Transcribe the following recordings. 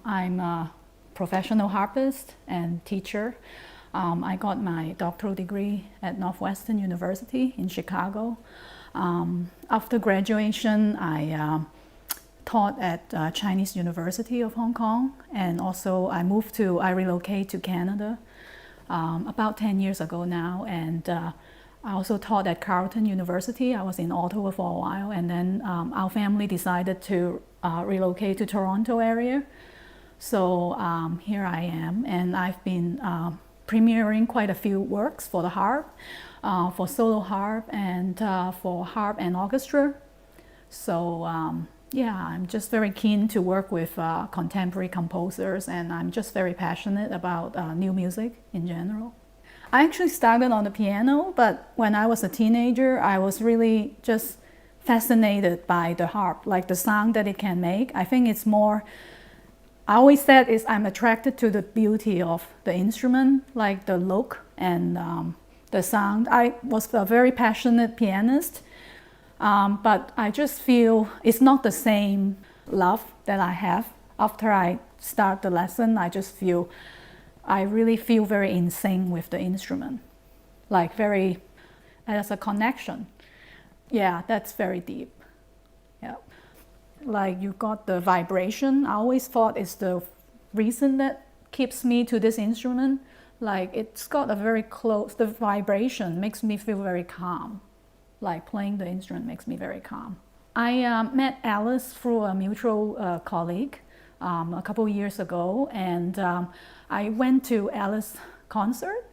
I'm a professional harpist and teacher. I got my doctoral degree at Northwestern University in Chicago. After graduation, I taught at Chinese University of Hong Kong, and also I relocated to Canada about 10 years ago now, and I also taught at Carleton University. I was in Ottawa for a while, and then our family decided to relocate to Toronto area. So here I am, and I've been premiering quite a few works for the harp, for solo harp, and for harp and orchestra. So yeah, I'm just very keen to work with contemporary composers, and I'm just very passionate about new music in general. I actually started on the piano, but when I was a teenager, I was really just fascinated by the harp, like the sound that it can make. I think it's more, I always said is I'm attracted to the beauty of the instrument, like the look and the sound. I was a very passionate pianist, but I just feel it's not the same love that I have. After I start the lesson, I really feel very in sync with the instrument, like very, as a connection. Yeah, that's very deep. Yeah. Like you got the vibration. I always thought it's the reason that keeps me to this instrument. Like it's got a very close, the vibration makes me feel very calm. Like playing the instrument makes me very calm. I met Alice through a mutual colleague a couple of years ago, and I went to Alice's concert,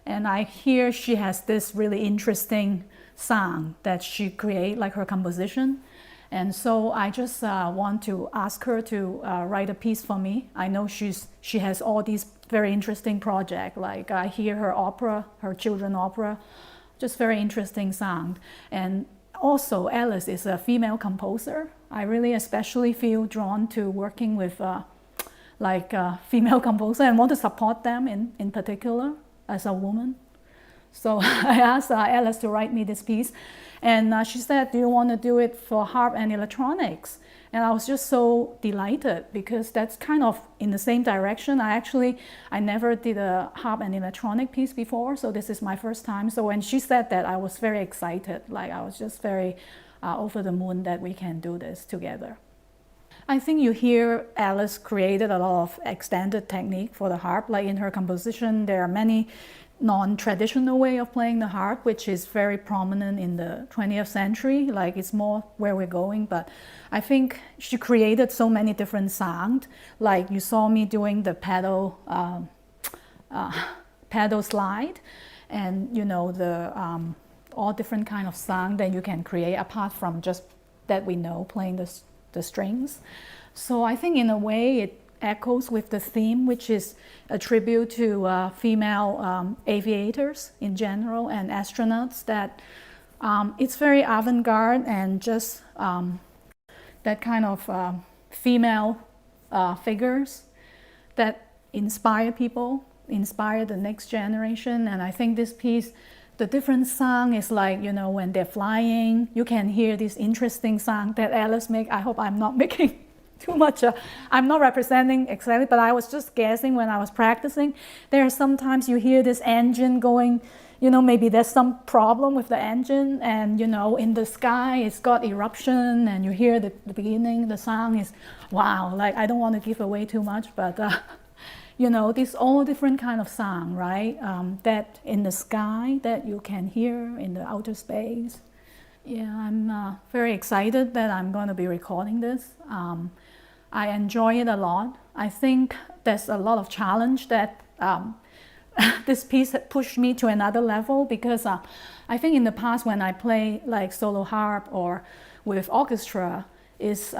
and I hear she has this really interesting song that she created, like her composition. And so I just want to ask her to write a piece for me. I know she has all these very interesting projects, like I hear her opera, her children's opera, just very interesting sound. And also Alice is a female composer. I really especially feel drawn to working with female composer and want to support them in particular as a woman. So I asked Alice to write me this piece, and she said, do you want to do it for harp and electronics? And I was just so delighted because that's kind of in the same direction. I never did a harp and electronic piece before, so this is my first time. So when she said that, I was very excited. Like I was just very over the moon that we can do this together. I think you hear Alice created a lot of extended technique for the harp. Like in her composition, there are many non-traditional way of playing the harp, which is very prominent in the 20th century. Like it's more where we're going, but I think she created so many different sounds. Like you saw me doing the pedal slide, and you know the all different kind of sound that you can create apart from just that we know playing the strings. So I think in a way it echoes with the theme, which is a tribute to female aviators in general and astronauts, that it's very avant-garde and just that kind of female figures that inspire people, inspire the next generation. And I think this piece, the different sound is like, you know, when they're flying, you can hear this interesting sound that Alice make. I hope I'm not making too much. I'm not representing exactly, but I was just guessing when I was practicing. There are sometimes you hear this engine going, you know, maybe there's some problem with the engine, and you know, in the sky it's got eruption, and you hear the beginning, the sound is wow. Like I don't want to give away too much, but you know, these all different kind of sound, right? That in the sky that you can hear in the outer space. Yeah, I'm very excited that I'm going to be recording this. I enjoy it a lot. I think there's a lot of challenge that this piece had pushed me to another level, because I think in the past when I play like solo harp or with orchestra, it's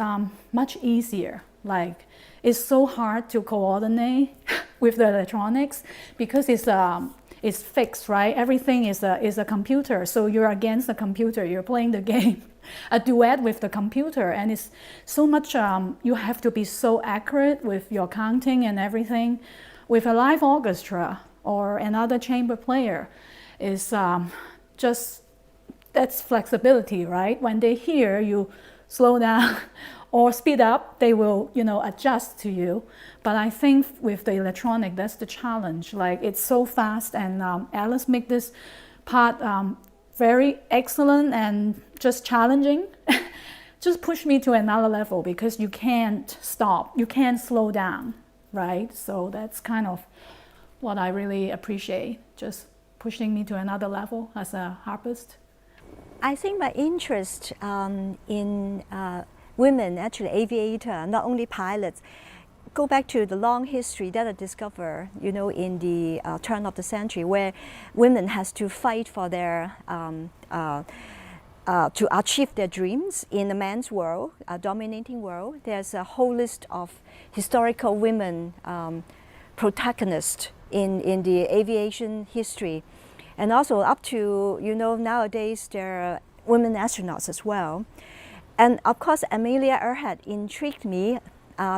much easier. Like it's so hard to coordinate with the electronics because it's fixed, right? Everything is a computer, so you're against the computer. You're playing the game, a duet with the computer, and it's so much. You have to be so accurate with your counting and everything. With a live orchestra or another chamber player, is just that's flexibility, right? When they hear you slow down or speed up, they will, adjust to you. But I think with the electronic, that's the challenge. Like, it's so fast, and Alice make this part very excellent and just challenging. Just push me to another level, because you can't stop, you can't slow down, right? So that's kind of what I really appreciate, just pushing me to another level as a harpist. I think my interest in women, actually aviator, not only pilots, go back to the long history that I discovered, in the turn of the century, where women has to fight for their to achieve their dreams in a man's world, a dominating world. There's a whole list of historical women protagonists in the aviation history. And also up to, nowadays there are women astronauts as well. And of course, Amelia Earhart intrigued me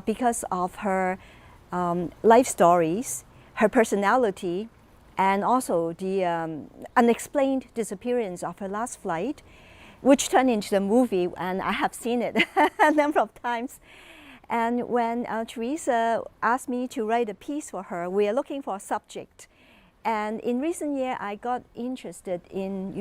because of her life stories, her personality, and also the unexplained disappearance of her last flight, which turned into the movie, and I have seen it a number of times. And when Teresa asked me to write a piece for her, we are looking for a subject. And in recent years, I got interested in,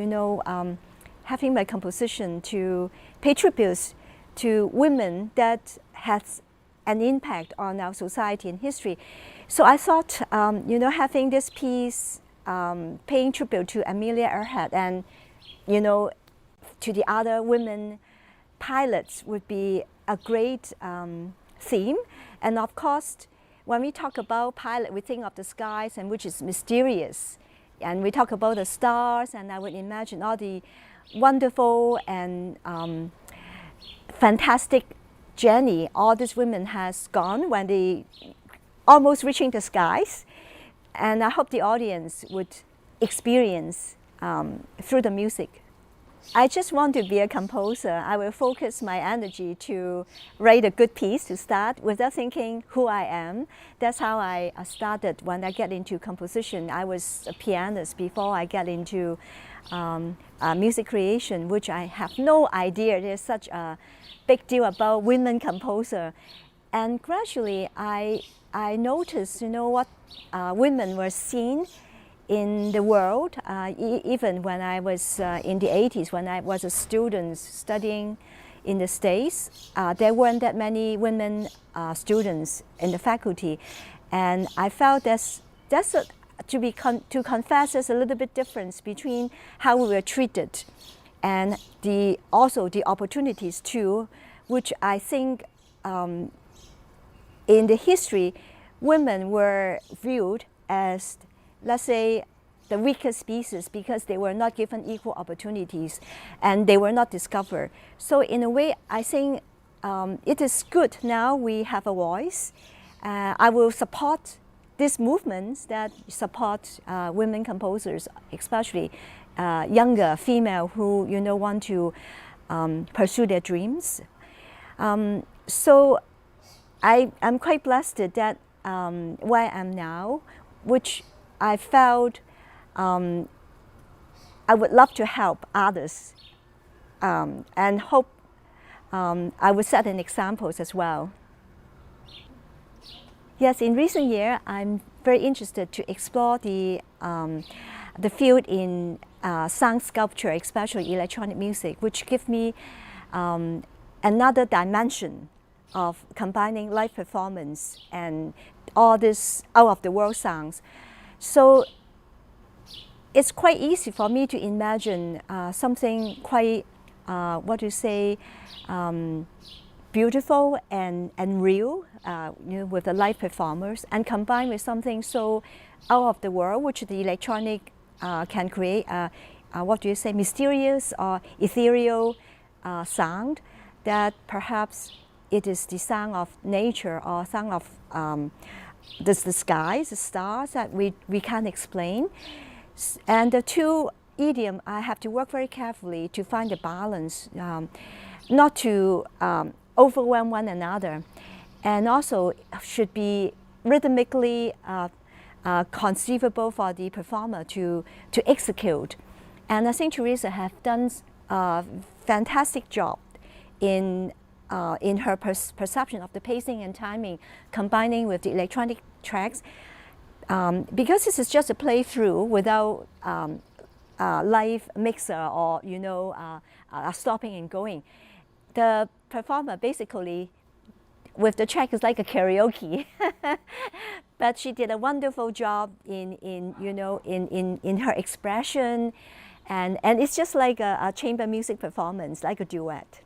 having my composition to pay tributes to women that has an impact on our society and history. So I thought, having this piece paying tribute to Amelia Earhart and, to the other women pilots would be a great theme. And of course, when we talk about pilot, we think of the skies, and which is mysterious. And we talk about the stars, and I would imagine all the wonderful and fantastic journey all these women has gone when they almost reaching the skies. And I hope the audience would experience through the music. I just want to be a composer. I will focus my energy to write a good piece to start without thinking who I am. That's how I started when I get into composition. I was a pianist before I get into music creation, which I have no idea there's such a big deal about women composer. And gradually I noticed, what women were seen in the world, even when I was in the 80s, when I was a student studying in the States, there weren't that many women students in the faculty. And I felt to confess, there's a little bit difference between how we were treated and also the opportunities too, which I think in the history, women were viewed as, let's say, the weaker species because they were not given equal opportunities and they were not discovered. So in a way, I think it is good now we have a voice. I will support these movements that support women composers, especially younger female who want to pursue their dreams. So I'm quite blessed that where I am now, which I felt I would love to help others and hope I would set an example as well. Yes, in recent years, I'm very interested to explore the field in sound sculpture, especially electronic music, which gives me another dimension of combining live performance and all this out-of-the-world sounds. So it's quite easy for me to imagine something quite, beautiful and real, with the live performers, and combined with something so out of the world, which the electronic can create, mysterious or ethereal sound that perhaps it is the sound of nature or sound of the skies, the stars that we can't explain. And the two idioms, I have to work very carefully to find a balance, not to overwhelm one another, and also should be rhythmically conceivable for the performer to execute. And I think Teresa has done a fantastic job in in her perception of the pacing and timing, combining with the electronic tracks. Because this is just a playthrough without live mixer or stopping and going, the performer basically with the track is like a karaoke. But she did a wonderful job in her expression, and it's just like a chamber music performance, like a duet.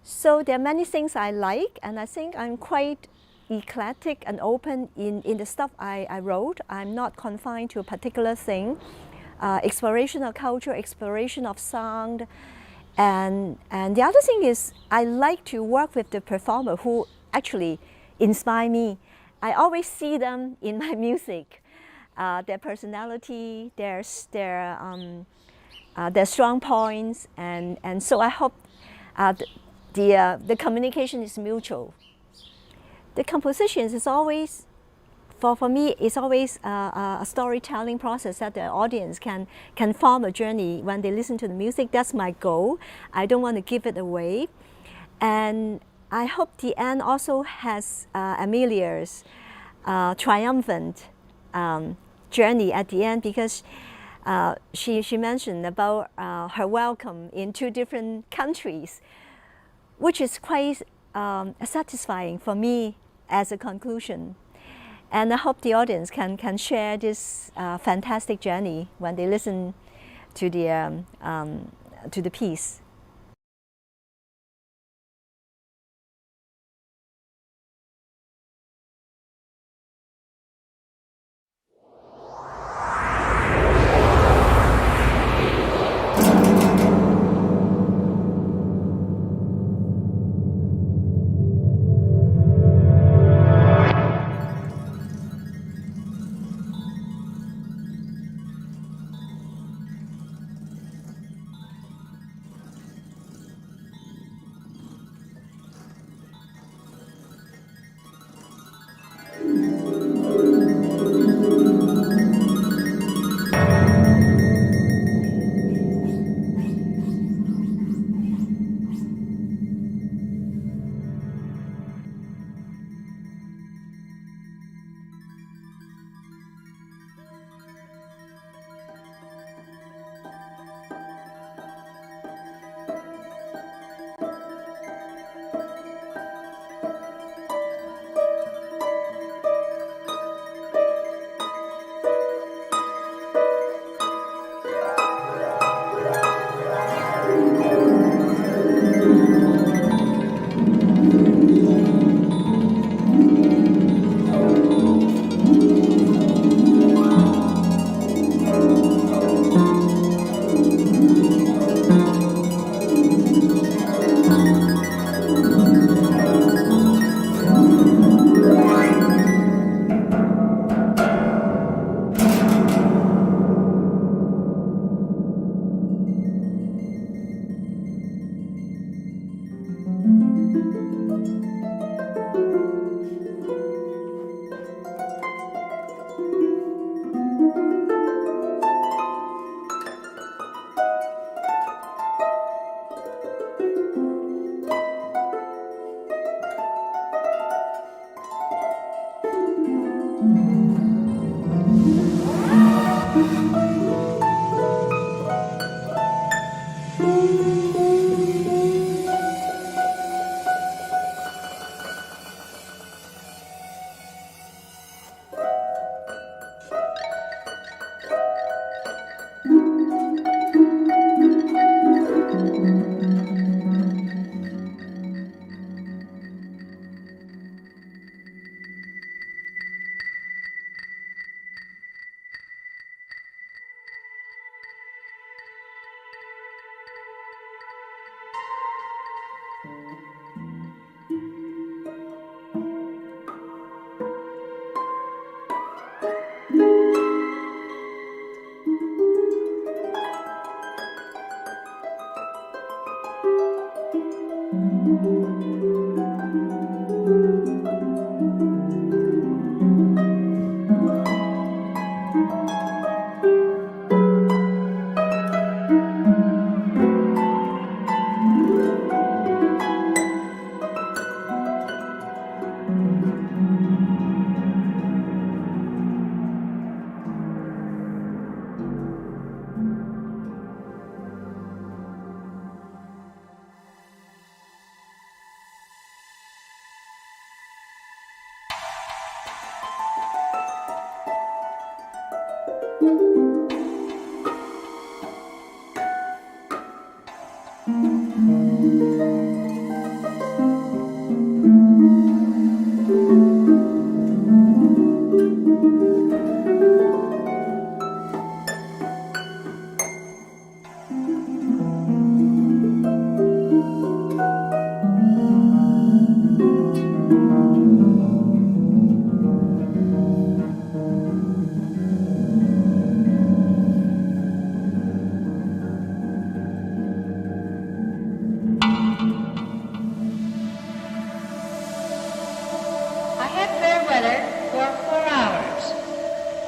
So there are many things I like, and I think I'm quite eclectic and open in the stuff I wrote. I'm not confined to a particular thing. Exploration of culture, exploration of sound, and the other thing is I like to work with the performer who actually inspire me. I always see them in my music, their personality, their strong points, and so I hope the communication is mutual. The compositions is always, for me, it's always a storytelling process that the audience can form a journey when they listen to the music. That's my goal. I don't want to give it away. And I hope the end also has Amelia's triumphant journey at the end, because she mentioned about her welcome in 2 different countries, which is quite satisfying for me as a conclusion. And I hope the audience can share this fantastic journey when they listen to the piece.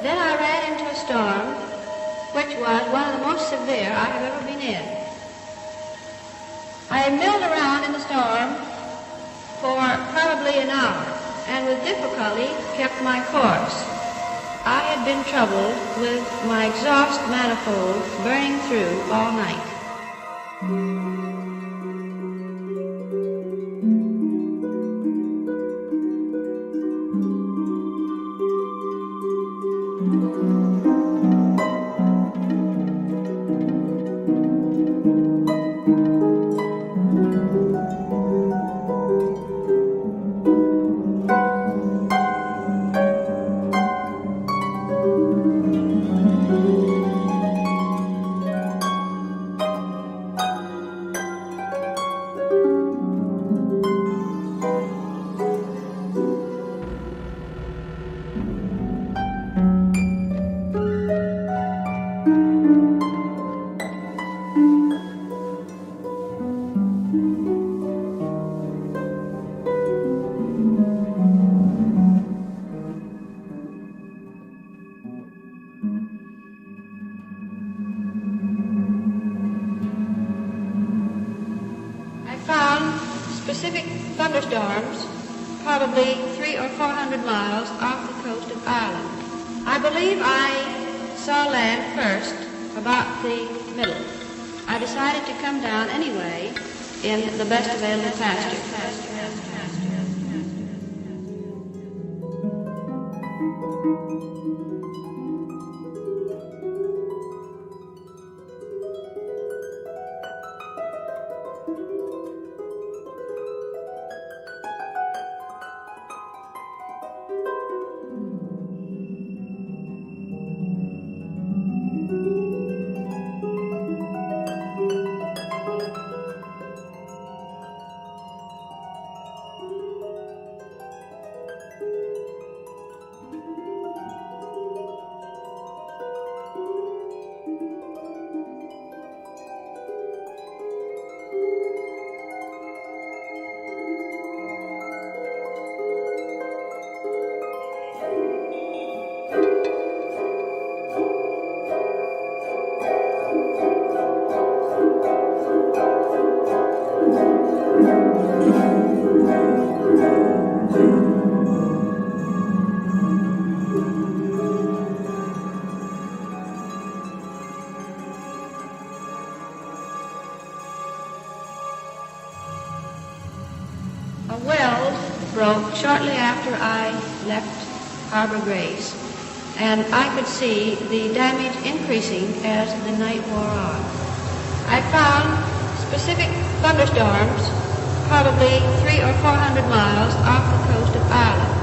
Then I ran into a storm, which was one of the most severe I have ever been in. I milled around in the storm for probably an hour, and with difficulty kept my course. I had been troubled with my exhaust manifold burning through all night. Specific thunderstorms, probably 300 or 400 miles off the coast of Ireland. I believe I saw land first, about the middle. I decided to come down anyway in the best available pasture. A well broke shortly after I left Harbor Grace, and I could see the damage increasing as the night wore on. I found specific thunderstorms, probably 300 or 400 miles off the coast of Ireland.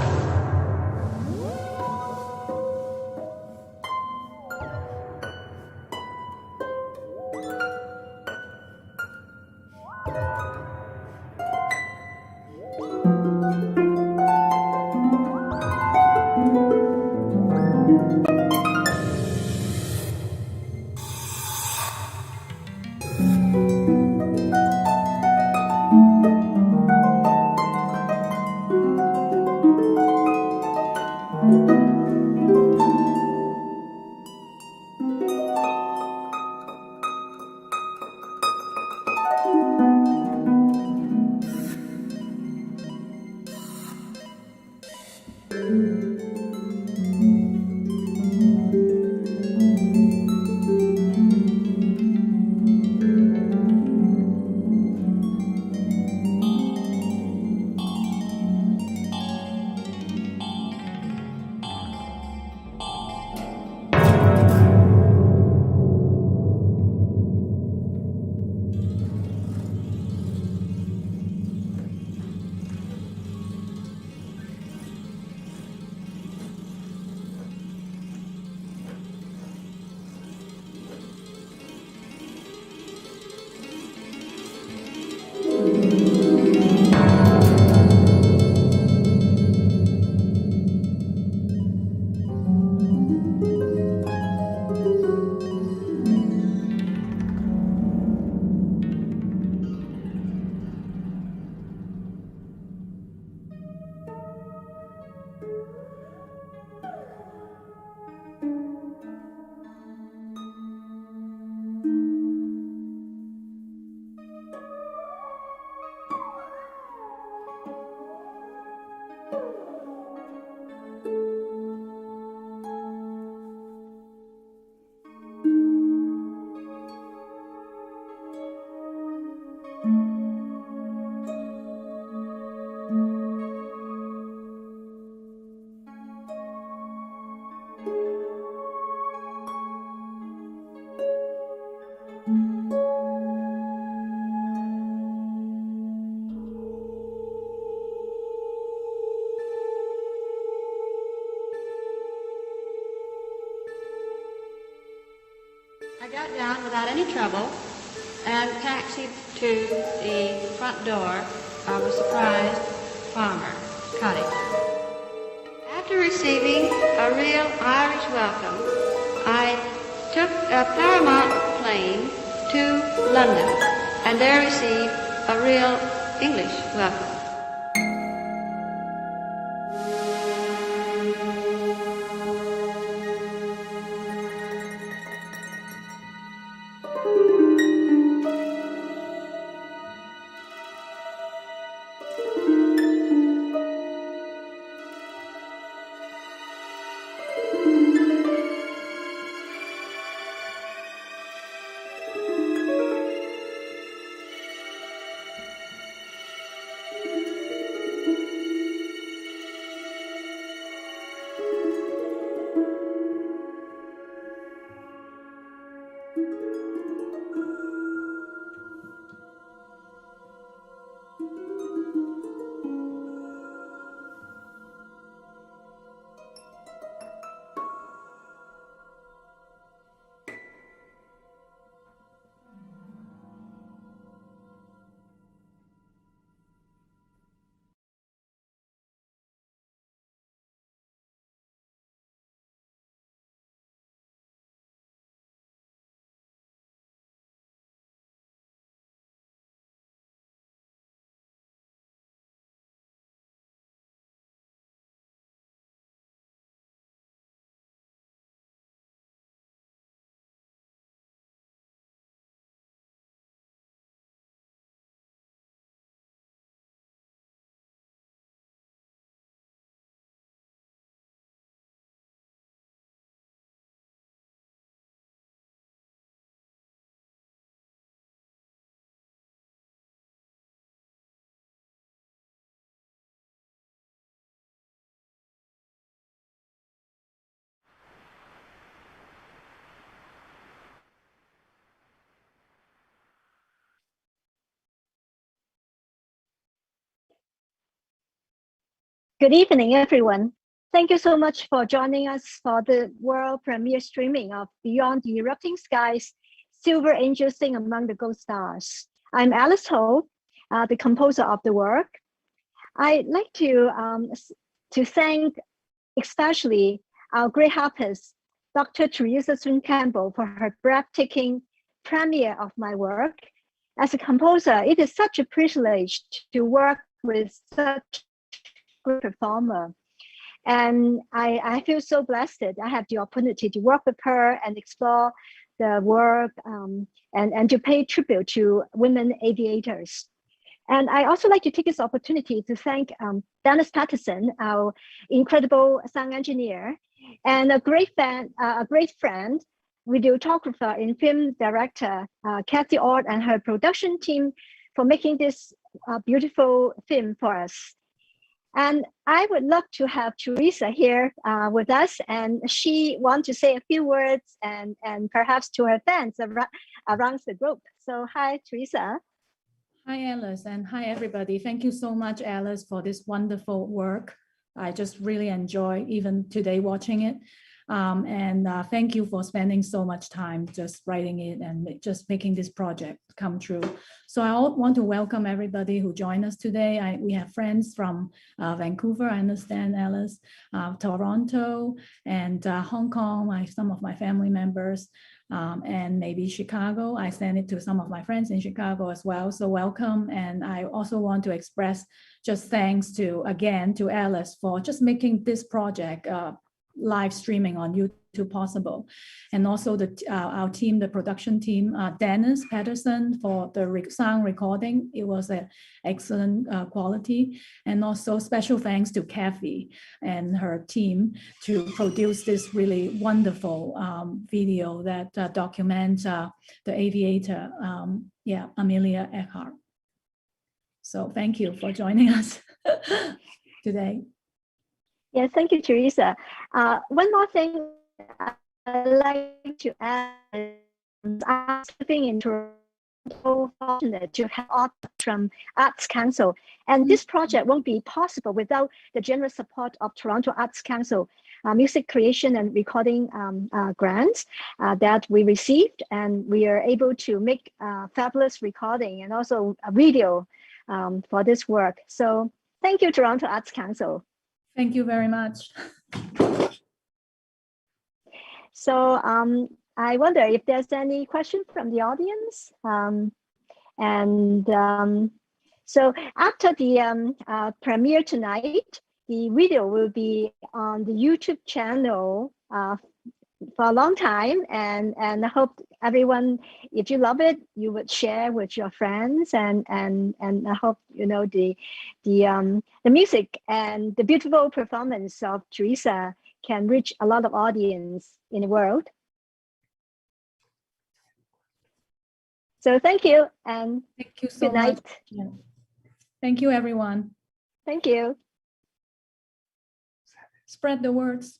without any trouble and taxied to the front door of a surprised farmer cottage. After receiving a real Irish welcome, I took a Paramount plane to London and there received a real English welcome. Good evening, everyone. Thank you so much for joining us for the world premiere streaming of Beyond the Erupting Skies, Silver Angels Sing Among the Gold Stars. I'm Alice Ho, the composer of the work. I'd like to thank especially our great harpist, Dr. Teresa Suen-Campbell, for her breathtaking premiere of my work. As a composer, it is such a privilege to work with such performer, and I feel so blessed that I have the opportunity to work with her and explore the work and to pay tribute to women aviators. And I also like to take this opportunity to thank Dennis Patterson, our incredible sound engineer, and a great friend, videographer and film director, Cathy Ord, and her production team for making this beautiful film for us. And I would love to have Teresa here with us, and she wants to say a few words and perhaps to her fans around the group. So hi, Teresa. Hi, Alice, and hi, everybody. Thank you so much, Alice, for this wonderful work. I just really enjoy even today watching it. Thank you for spending so much time just writing it and just making this project come true. So I want to welcome everybody who joined us today. We have friends from Vancouver, I understand, Alice, Toronto, and Hong Kong, some of my family members, and maybe Chicago. I sent it to some of my friends in Chicago as well. So welcome. And I also want to express just thanks to Alice for just making this project live streaming on YouTube possible. And also our team, the production team, Dennis Patterson for the sound recording. It was an excellent quality. And also special thanks to Cathy and her team to produce this really wonderful video that documents the aviator, Amelia Earhart. So thank you for joining us today. Yes, thank you, Teresa. One more thing I'd like to add is I'm living in Toronto, fortunate to have art from Arts Council. And this project won't be possible without the generous support of Toronto Arts Council. music creation and recording grants that we received, and we are able to make fabulous recording and also a video for this work. So thank you, Toronto Arts Council. Thank you very much. So I wonder if there's any question from the audience. So after the premiere tonight, the video will be on the YouTube channel for a long time, and I hope everyone, if you love it, you would share with your friends, and I hope the music and the beautiful performance of Teresa can reach a lot of audience in the world. So thank you, and thank you so good night. much. Yeah. Thank you, everyone. Thank you. Spread the words.